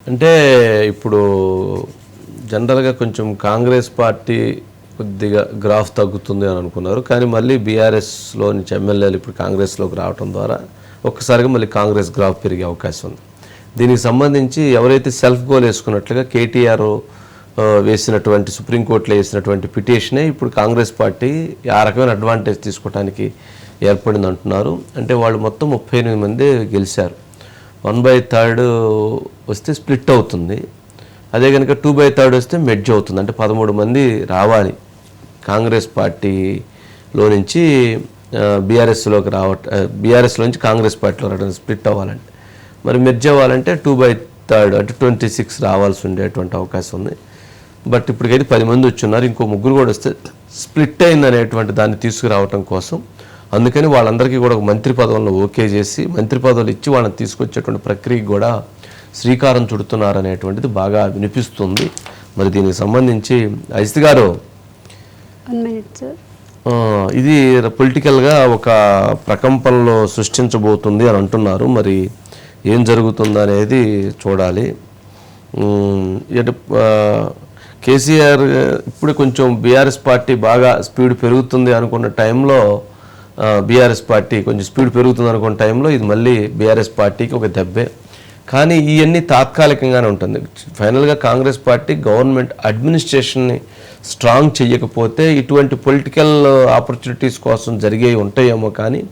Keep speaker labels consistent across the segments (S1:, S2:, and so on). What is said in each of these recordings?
S1: అంటే ఇప్పుడు జనరల్గా కొంచెం కాంగ్రెస్ పార్టీ కొద్దిగా గ్రాఫ్ తగ్గుతుంది అని అనుకున్నారు. కానీ మళ్ళీ బీఆర్ఎస్లో నుంచి ఎమ్మెల్యేలు ఇప్పుడు కాంగ్రెస్లోకి రావడం ద్వారా ఒక్కసారిగా మళ్ళీ కాంగ్రెస్ గ్రాఫ్ పెరిగే అవకాశం ఉంది. దీనికి సంబంధించి ఎవరైతే సెల్ఫ్ గోల్ వేసుకున్నట్లుగా కేటీఆర్ వేసినటువంటి సుప్రీంకోర్టులో వేసినటువంటి పిటిషనే ఇప్పుడు కాంగ్రెస్ పార్టీ ఆ రకమైన అడ్వాంటేజ్ తీసుకోవడానికి ఏర్పడింది అంటున్నారు. అంటే వాళ్ళు మొత్తం 38 మంది గెలిచారు. 1/3 వస్తే స్ప్లిట్ అవుతుంది. అదే కనుక 2/3 వస్తే మెడ్జ్ అవుతుంది. అంటే 13 మంది రావాలి కాంగ్రెస్ పార్టీలో నుంచి బీఆర్ఎస్లోకి బీఆర్ఎస్లో నుంచి కాంగ్రెస్ పార్టీలో రావడం స్ప్లిట్ అవ్వాలంటే. మరి మెర్జ్ అవ్వాలంటే 2/3 అంటే 26 రావాల్సి ఉండేటువంటి అవకాశం ఉంది. బట్ ఇప్పటికైతే 10 మంది వచ్చున్నారు. ఇంకో 3 కూడా వస్తే స్ప్లిట్ అయింది అనేటువంటి దాన్ని తీసుకురావటం కోసం అందుకని వాళ్ళందరికీ కూడా ఒక మంత్రి పదవులను ఓకే చేసి మంత్రి పదవులు ఇచ్చి వాళ్ళని తీసుకొచ్చేటువంటి ప్రక్రియకి కూడా శ్రీకారం చుడుతున్నారు అనేటువంటిది బాగా వినిపిస్తుంది. మరి దీనికి సంబంధించి అజిత్ గారు ఇది పొలిటికల్గా ఒక ప్రకంపనలో సృష్టించబోతుంది అని అంటున్నారు. మరి ఏం జరుగుతుందో అనేది చూడాలి. కేసీఆర్ ఇప్పుడు కొంచెం బీఆర్ఎస్ పార్టీ బాగా స్పీడ్ పెరుగుతుంది అనుకున్న టైంలో బీఆర్ఎస్ పార్టీ కొంచెం స్పీడ్ పెరుగుతుంది అనుకున్న టైంలో ఇది మళ్ళీ బీఆర్ఎస్ పార్టీకి ఒక దెబ్బే. కానీ ఇవన్నీ తాత్కాలికంగానే ఉంటుంది. ఫైనల్గా కాంగ్రెస్ పార్టీ గవర్నమెంట్ అడ్మినిస్ట్రేషన్ని స్ట్రాంగ్ చేయకపోతే ఇటువంటి పొలిటికల్ ఆపర్చునిటీస్ కోసం జరిగేవి ఉంటాయేమో కానీ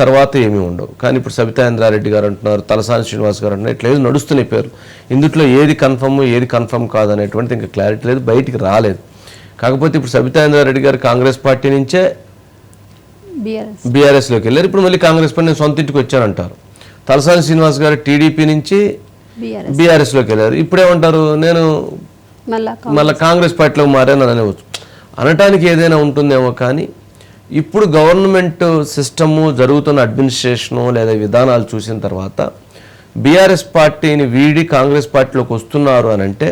S1: తర్వాత ఏమీ ఉండవు. కానీ ఇప్పుడు సబితా ఇంద్రారెడ్డి గారు అంటున్నారు, తలసాని శ్రీనివాస్ గారు అంటున్నారు, ఇట్లా ఏదో నడుస్తున్నాయి పేరు. ఇందులో ఏది కన్ఫర్మ్ ఏది కన్ఫర్మ్ కాదు అనేటువంటిది ఇంకా క్లారిటీ లేదు, బయటికి రాలేదు. కాకపోతే ఇప్పుడు సబితా ఇంద్రారెడ్డి గారు కాంగ్రెస్ పార్టీ నుంచే బీఆర్ఎస్లోకి వెళ్ళారు. ఇప్పుడు మళ్ళీ కాంగ్రెస్ పార్టీ నేను సొంత ఇంటికి వచ్చానంటారు. తలసాని శ్రీనివాస్ గారు టీడీపీ నుంచి బీఆర్ఎస్లోకి వెళ్ళారు. ఇప్పుడేమంటారు, నేను మళ్ళీ కాంగ్రెస్ పార్టీలోకి మారాను అనేవచ్చు. అనటానికి ఏదైనా ఉంటుందేమో కానీ ఇప్పుడు గవర్నమెంట్ సిస్టము జరుగుతున్న అడ్మినిస్ట్రేషను లేదా విధానాలు చూసిన తర్వాత బీఆర్ఎస్ పార్టీని వీడి కాంగ్రెస్ పార్టీలోకి వస్తున్నారు అని అంటే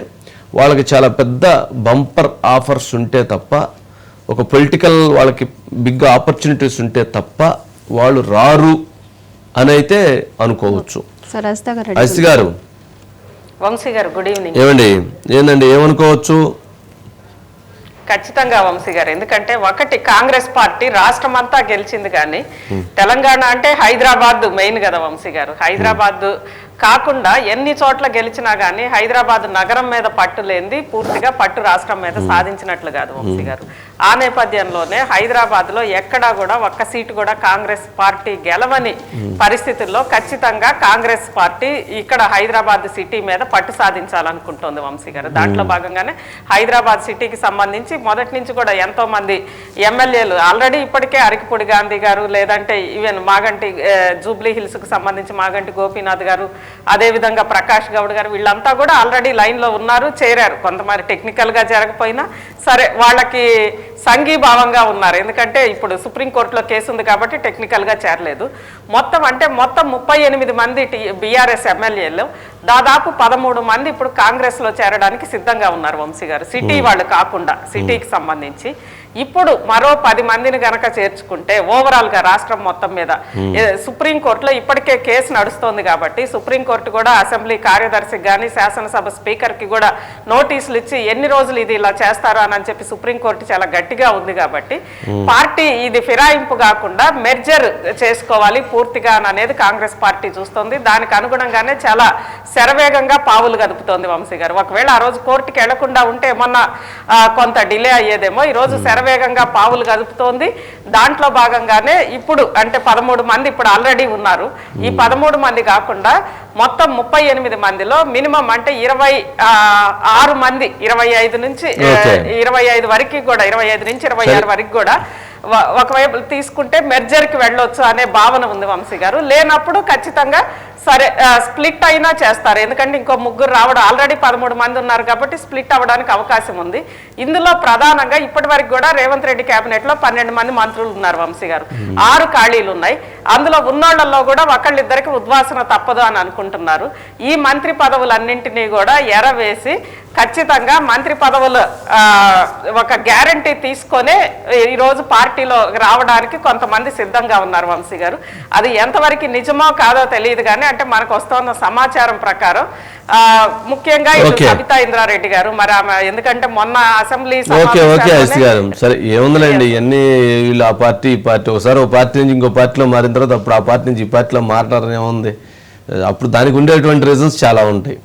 S1: వాళ్ళకి చాలా పెద్ద బంపర్ ఆఫర్స్ ఉంటే తప్ప, ఒక పొలిటికల్ వాళ్ళకి బిగ్ ఆపర్చునిటీస్ ఉంటే తప్ప వాళ్ళు రారు అని అయితే అనుకోవచ్చు. అజిత్ గారు,
S2: వంశీ గారు, గుడ్ ఈవినింగ్.
S1: ఏమండి, ఏందండి, ఏమనుకోవచ్చు?
S2: ఖచ్చితంగా వంశీ గారు, ఎందుకంటే ఒకటి కాంగ్రెస్ పార్టీ రాష్ట్రం అంతా గెలిచింది కానీ తెలంగాణ అంటే హైదరాబాద్ మెయిన్ కదా వంశీ గారు. హైదరాబాద్ కాకుండా ఎన్ని చోట్ల గెలిచినా కానీ హైదరాబాద్ నగరం మీద పట్టు లేనిది పూర్తిగా పట్టు రాష్ట్రం మీద సాధించినట్లు కాదు వంశీ గారు. ఆ నేపథ్యంలోనే హైదరాబాద్ లో ఎక్కడా కూడా ఒక్క సీటు కూడా కాంగ్రెస్ పార్టీ గెలవని పరిస్థితుల్లో ఖచ్చితంగా కాంగ్రెస్ పార్టీ ఇక్కడ హైదరాబాద్ సిటీ మీద పట్టు సాధించాలనుకుంటోంది వంశీ గారు. దాంట్లో భాగంగానే హైదరాబాద్ సిటీకి సంబంధించి మొదటి నుంచి కూడా ఎంతో మంది ఎమ్మెల్యేలు ఆల్రెడీ ఇప్పటికే అరకిపూడి గాంధీ గారు, లేదంటే ఈవెన్ మాగంటి జూబ్లీ హిల్స్ కు సంబంధించి మాగంటి గోపీనాథ్ గారు, అదేవిధంగా ప్రకాష్ గౌడ్ గారు, వీళ్ళంతా కూడా ఆల్రెడీ లైన్లో ఉన్నారు, చేరారు. కొంతమంది టెక్నికల్గా జరగకపోయినా సరే వాళ్ళకి సంఘీభావంగా ఉన్నారు. ఎందుకంటే ఇప్పుడు సుప్రీంకోర్టులో కేసు ఉంది కాబట్టి టెక్నికల్గా చేరలేదు. మొత్తం 38 మంది బీఆర్ఎస్ ఎమ్మెల్యేలు, దాదాపు 13 మంది ఇప్పుడు కాంగ్రెస్లో చేరడానికి సిద్ధంగా ఉన్నారు వంశీ గారు. సిటీ వాళ్ళు కాకుండా సిటీకి సంబంధించి ఇప్పుడు మరో 10 మందిని గనక చేర్చుకుంటే ఓవరాల్గా రాష్ట్రం మొత్తం మీద సుప్రీంకోర్టులో ఇప్పటికే కేసు నడుస్తోంది కాబట్టి సుప్రీంకోర్టు కూడా అసెంబ్లీ కార్యదర్శికి కానీ శాసనసభ స్పీకర్కి కూడా నోటీసులు ఇచ్చి ఎన్ని రోజులు ఇది ఇలా చేస్తారు అని చెప్పి సుప్రీంకోర్టు చాలా గట్టిగా ఉంది కాబట్టి పార్టీ ఇది ఫిరాయింపు కాకుండా మెర్జర్ చేసుకోవాలి పూర్తిగా అనేది కాంగ్రెస్ పార్టీ చూస్తోంది. దానికి అనుగుణంగానే చాలా శరవేగంగా పావులు గదుపుతోంది వంశీ గారు. ఒకవేళ ఆ రోజు కోర్టుకి వెళ్లకుండా ఉంటే ఏమన్నా కొంత డిలే అయ్యేదేమో. ఈ రోజు శరవేగంగా పావులు గదుపుతోంది. దాంట్లో భాగంగానే ఇప్పుడు అంటే 13 మంది ఇప్పుడు ఆల్రెడీ ఉన్నారు. ఈ 13 మంది కాకుండా మొత్తం 38 మందిలో మినిమం అంటే 26 మంది 25 నుంచి 25 వరకు కూడా 25 నుంచి 26 వరకు కూడా ఒకవైపు తీసుకుంటే మెర్జర్కి వెళ్ళొచ్చు అనే భావన ఉంది వంశీ గారు. లేనప్పుడు ఖచ్చితంగా సరే స్ప్లిట్ అయినా చేస్తారు. ఎందుకంటే ఇంకో 3 రావడం, ఆల్రెడీ 13 మంది ఉన్నారు కాబట్టి స్ప్లిట్ అవ్వడానికి అవకాశం ఉంది. ఇందులో ప్రధానంగా ఇప్పటి వరకు కూడా రేవంత్ రెడ్డి కేబినెట్ లో 12 మంది మంత్రులు ఉన్నారు వంశీ గారు. 6 ఖాళీలు ఉన్నాయి. అందులో ఉన్నోళ్లలో కూడా ఒకళ్ళిద్దరికి ఉద్వాసన తప్పదు అని అనుకుంటున్నారు. ఈ మంత్రి పదవులన్నింటినీ కూడా ఎరవేసి ఖచ్చితంగా మంత్రి పదవులు ఒక గ్యారంటీ తీసుకొనే ఈరోజు పార్టీలో రావడానికి కొంతమంది సిద్ధంగా ఉన్నారు వంశీ గారు. అది ఎంతవరకు నిజమో కాదో తెలియదు కానీ అంటే మనకు వస్తున్న సమాచారం ప్రకారం ముఖ్యంగా సబితా ఇంద్రారెడ్డి గారు మరి ఆమె ఎందుకంటే మొన్న అసెంబ్లీ
S1: గారు సరే ఏముందిలేండి ఇవన్నీ వీళ్ళు ఆ పార్టీ ఈ పార్టీ ఒకసారి ఒక పార్టీ నుంచి ఇంకో పార్టీలో మారిన తర్వాత అప్పుడు ఆ పార్టీ నుంచి ఈ పార్టీలో మారడం ఏముంది, అప్పుడు దానికి ఉండేటువంటి రీజన్స్ చాలా ఉంటాయి.